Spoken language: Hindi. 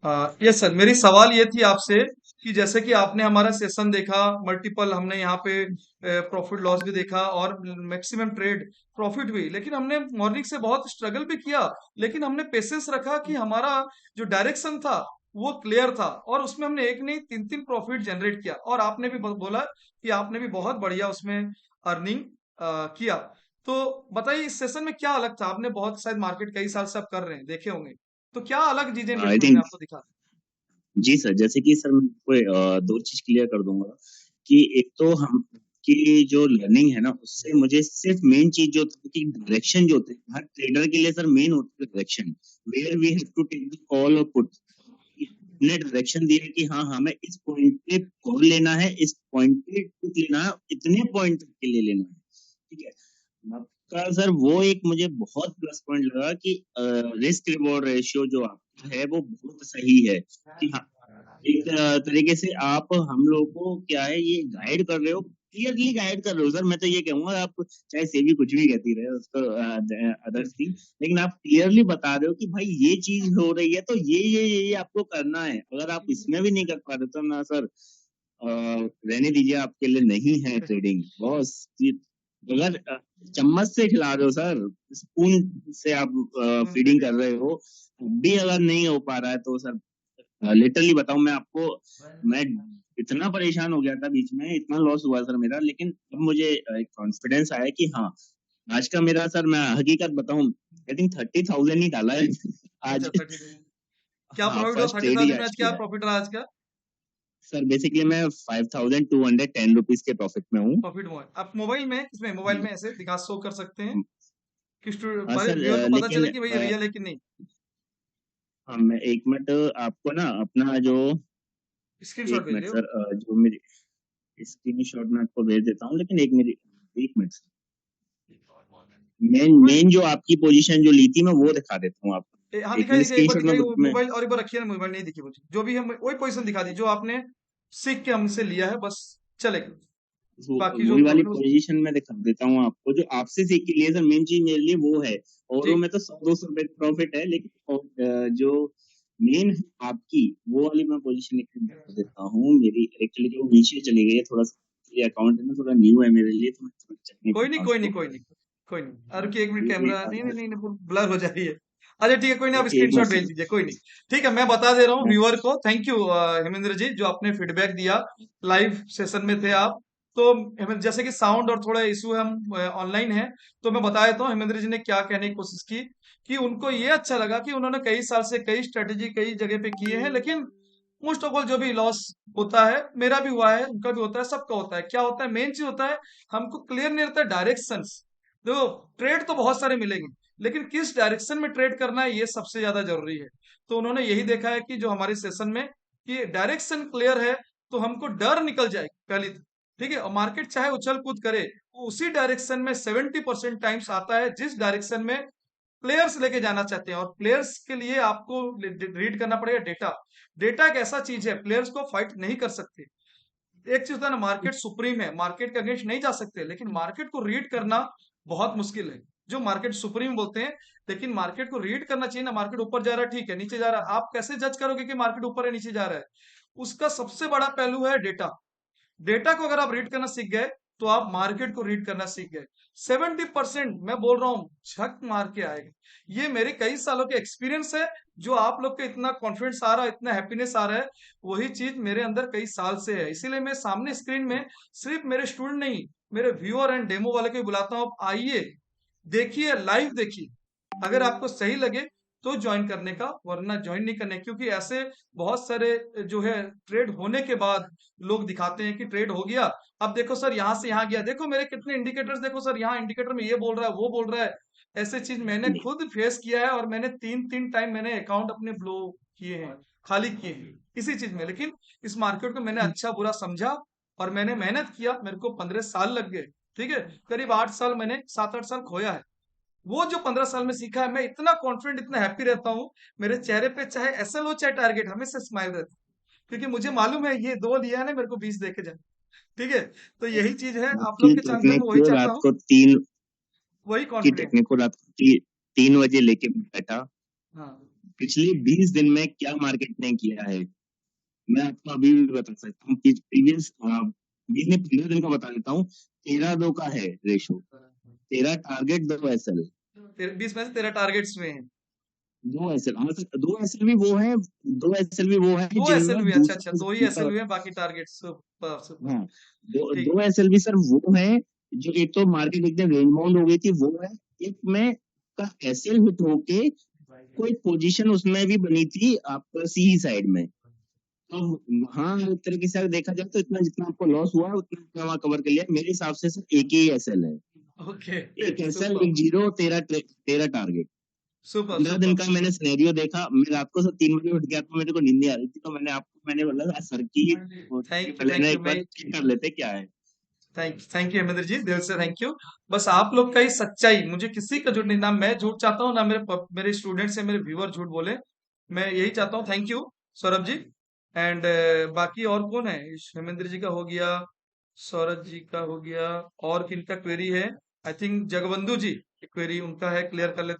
यस सर, मेरी सवाल ये थी आपसे कि जैसे कि आपने हमारा सेशन देखा, मल्टीपल हमने यहाँ पे प्रॉफिट लॉस भी देखा और मैक्सिमम ट्रेड प्रॉफिट भी, लेकिन हमने मॉर्निंग से बहुत स्ट्रगल भी किया, लेकिन हमने पेशेंस रखा कि हमारा जो डायरेक्शन था वो क्लियर था और उसमें हमने एक नहीं तीन तीन प्रॉफिट जनरेट किया और आपने भी बोला कि आपने भी बहुत बढ़िया उसमें अर्निंग किया। तो बताइए इस सेशन में क्या अलग था? आपने बहुत शायद मार्केट कई साल से आप कर रहे हैं, देखे होंगे, तो क्या अलग चीजें आई इन्वेस्टमेंट में थिंक आपको दिखा? जी सर, जैसे कि सर मैं आपको दो चीज क्लियर कर दूंगा कि एक तो हम की जो लर्निंग है ना, उससे मुझे सिर्फ मेन चीज जो होती है कि डायरेक्शन जो होती है हर ट्रेडर के लिए, सर मेन होती है direction, where we have to take the call और पुट। ने डायरेक्शन दिया कि हाँ हमें इस पॉइंट पे कॉल लेना है, इस पॉइंट पे पुट लेना है, इतने पॉइंट तक के लिए लेना है। ठीक है। आपका सर वो एक मुझे बहुत प्लस पॉइंट लगा कि रिस्क रिवॉर्ड रेशियो जो आपका है वो बहुत सही है कि हाँ, एक तरीके से आप हम लोग को क्या है ये गाइड कर रहे हो, क्लियरली गाइड कर रहे हो। सर मैं तो ये कहूंगा, आप चाहे सेबी कुछ भी कहती रहे उसको, अदर्स थिंग, लेकिन आप क्लियरली बता रहे हो कि भाई ये चीज हो रही है तो ये आपको करना है। अगर आप इसमें भी नहीं कर पा रहे तो ना सर, रहने दीजिए, आपके लिए नहीं है ट्रेडिंग बॉस। अगर चम्मच से खिला रहे हो सर, स्पून से आप फीडिंग कर रहे हो, तब भी अगर नहीं हो पा रहा है तो सर, लिटरली बताऊं मैं आपको, मैं इतना परेशान हो गया था बीच में, इतना लॉस हुआ सर मेरा, लेकिन अब मुझे एक कॉन्फिडेंस आया कि हाँ, आज का मेरा सर, मैं हकीकत बताऊं, आई थिंक 30,000 ही डाला है अच्छा, आज। 30 क्या हाँ, प्रॉफिट हुआ? फर्स्ट थर्टी ट्रेड ही थाउजेंड में आज आज क्या किया है प्रॉफिट रहा आज का? सर। बेसिकली मैं 5,210 रुपीज के प्रॉफिट में हूँ। प्रॉफिट हुआ है आप मोबाइल में, किसमें मोबाइल में ऐसे दिखा शो कर सकते हैं कि हाँ पहले सर, व्यूअर को पता लेकिन चले कि भाई रियल है कि नहीं? हाँ, मैं एक मिनट आपको ना अपना जो, स्क्रीनशॉट एक भेज मिनट रहे हो? सर, जो मेरी स्क्रीन शॉट मैं आपको भेज देता हूँ, लेकिन एक मेरी, एक मिनट, मेन कोई नहीं। मेन जो आपकी पोजीशन जो ली थी मैं वो दिखा देता हूँ आपको। हाँ, एक दिखाई मिनट, दिखाई, एक बार स्क्रीनशॉट दिखाई, वो में मोबाइल और एक बार रखिए ना, मोबाइल नहीं दिखी मुझे, जो भी हम वही पोजीशन दिखा दी जो आपने सीख के हमसे लिया है, बस चलेगा। बाकी जो वही वाली प्रॉफिट है उसको। पोजीशन में दिखा देता हूँ आपको, जो आपसे सीख के लिए सर मेन चीज मेरे लिए वो है। और जी। वो में तो 100-200 रुपए प्रॉफिट है, लेकिन जो मेन है आपकी, वो वाली मैं पोजीशन एक मिनट दिखा देता हूँ। मेरी एक्चुअली जो नीचे चली गई है थोड़ा सा, ये अकाउंट है ना थोड़ा न्यू है मेरे लिए, तो मैं थोड़ा चेक नहीं कर कोई नहीं, पाया कोई नहीं, उसको। कोई नहीं, कोई नहीं। अरे कि एक मिनट, ये कैमरा नहीं नहीं अगर नहीं नहीं, ब्लर हो जा रही है। अच्छा ठीक है, कोई नहीं, आप एक मिनट स्क्रीनशॉट भेज सर, दीजिए, कोई नहीं। ठीक है, मैं बता दे रहा हूँ मैं व्यूअर को। थैंक यू हेमेंद्र जी, जो आपने फीडबैक दिया, लाइव सेशन में थे आप। तो जैसे कि साउंड और थोड़ा इशू है, हम ऑनलाइन है, तो मैं बता देता हूँ हेमेंद्र जी ने क्या कहने की कोशिश की, कि उनको ये अच्छा लगा कि उन्होंने कई साल से कई स्ट्रेटेजी कई जगह पे किए हैं, लेकिन मोस्ट ऑफ ऑल जो भी लॉस होता है, मेरा भी हुआ है, उनका भी होता है, सबका होता है। क्या होता है, मेन चीज होता है, हमको क्लियर नहीं रहता डायरेक्शन। देखो, ट्रेड तो बहुत सारे मिलेंगे, लेकिन किस डायरेक्शन में ट्रेड करना है ये सबसे ज्यादा जरूरी है। तो उन्होंने यही देखा है कि जो हमारे सेशन में, कि डायरेक्शन क्लियर है, तो हमको डर निकल जाएगी पहली तो। ठीक है, और मार्केट चाहे उछल कूद करे, वो उसी डायरेक्शन में 70% टाइम्स आता है जिस डायरेक्शन में प्लेयर्स लेके जाना चाहते हैं। और प्लेयर्स के लिए आपको रीड करना पड़ेगा डेटा। डेटा एक ऐसा चीज है, प्लेयर्स को फाइट नहीं कर सकते। एक चीज होता है ना, मार्केट सुप्रीम है, मार्केट के अगेंस्ट नहीं जा सकते, लेकिन मार्केट को रीड करना बहुत मुश्किल है। जो मार्केट सुप्रीम बोलते हैं, लेकिन मार्केट को रीड करना चाहिए ना। मार्केट ऊपर जा रहा है, ठीक है, नीचे जा रहा है, आप कैसे जज करोगे कि मार्केट ऊपर है नीचे जा रहा है? उसका सबसे बड़ा पहलू है डेटा। डेटा को अगर आप रीड करना सीख गए, तो आप मार्केट को रीड करना सीख गए। 70% मैं बोल रहा हूं, झक मार के आएगा। ये मेरे कई सालों के एक्सपीरियंस है। जो आप लोग को इतना कॉन्फिडेंस आ रहा है, इतना हैप्पीनेस आ रहा है, वही चीज मेरे अंदर कई साल से है। इसीलिए मैं सामने स्क्रीन में सिर्फ मेरे स्टूडेंट नहीं, मेरे व्यूअर एंड डेमो वाले को भी बुलाता हूँ, आप आइए, देखिए, लाइव देखिए। अगर आपको सही लगे तो ज्वाइन करने का, वरना ज्वाइन नहीं करने, क्योंकि ऐसे बहुत सारे जो है ट्रेड होने के बाद लोग दिखाते हैं कि ट्रेड हो गया, अब देखो सर यहाँ से यहाँ गया, देखो मेरे कितने इंडिकेटर्स, देखो सर यहाँ इंडिकेटर में ये बोल रहा है, वो बोल रहा है। ऐसे चीज मैंने खुद फेस किया है, और मैंने तीन तीन टाइम मैंने अकाउंट अपने ब्लो किए हैं, खाली किए हैं इसी चीज में। लेकिन इस मार्केट को मैंने अच्छा बुरा समझा, और मैंने मेहनत किया, मेरे को 15 साल लग गए। ठीक है, करीब 8 साल मैंने, 7-8 साल खोया है। वो जो 15 साल में सीखा है, मैं इतना कॉन्फिडेंट, इतना हैप्पी रहता हूँ। मेरे चेहरे पे चाहे एसएल हो चाहे टारगेट, हमेशा स्माइल रहता है, क्योंकि मुझे मालूम है ये दो लिया है ना, मेरे को 20 देके जाए। ठीक है, तो यही चीज है, आप आपकी लोग के चांस में टेक्निक मैं वही को चाहता रात हूँ, को तीन वही की कॉन्फिडेंट। टेक्निक को रात को 3 बजे लेके बैठा। हाँ, पिछले 20 दिन में क्या मार्केट ने किया है, मैं आपको अभी भी बता सकता हूँ कि प्रीवियस 15 दिन का बता देता हूँ। 13-2 का है रेशो, 13 टारगेट 2 एसएल। 20 में से 13 टारगेट्स में है। 2 एसएल, हाँ सर, 2 एसएल भी वो है, 2 एसएल भी वो है दो एसएल जिनमें हुए, अच्छा अच्छा, दूसरा दो ही एसएल हुए, बाकी टारगेट्स। Super super. हाँ, दो ठीक। 2 एसएल भी सर वो है जो, एक तो मार्केट एकदम रेंज बाउंड हो गई थी वो है, एक में का एसएल हिट होके कोई पोजीशन उसमें भी बनी थी आपका सी साइड में। तो हाँ, एक तरीके से अगर देखा जाए तो इतना जितना आपको लॉस हुआ है उतना आपने वहां कवर कर लिया। मेरे हिसाब से सिर्फ एक ही एसएल है, ओके। एक एसएल, सुपर एक जीरो, 13 टारगेट। सुपर 15 दिन सुपर। का मैंने सिनेरियो देखा। मैं रात को सर 3 बजे उठ गया, तो मेरे को नींद नहीं आ रही थी, तो मैंने बोला सर की पहले ना थैंक यू एक मैं, बार चेक कर लेते क्या है। थैंक यू हेमेंद्र जी, दिल से थैंक यू। बस आप लोग का ही सच्चाई, मुझे किसी का झूठ नहीं, ना मैं झूठ चाहता हूँ, ना मेरे स्टूडेंट्स या मेरे व्यूअर झूठ बोले। मैं यही चाहता हूँ। Thank you Saurabh ji. And बाकी और कौन है? इस हेमेंद्र जी का हो गया, सौरभ जी का हो गया, और किनका क्वेरी है? I think Jagbandhu ji query उनका है, क्लियर कर लेते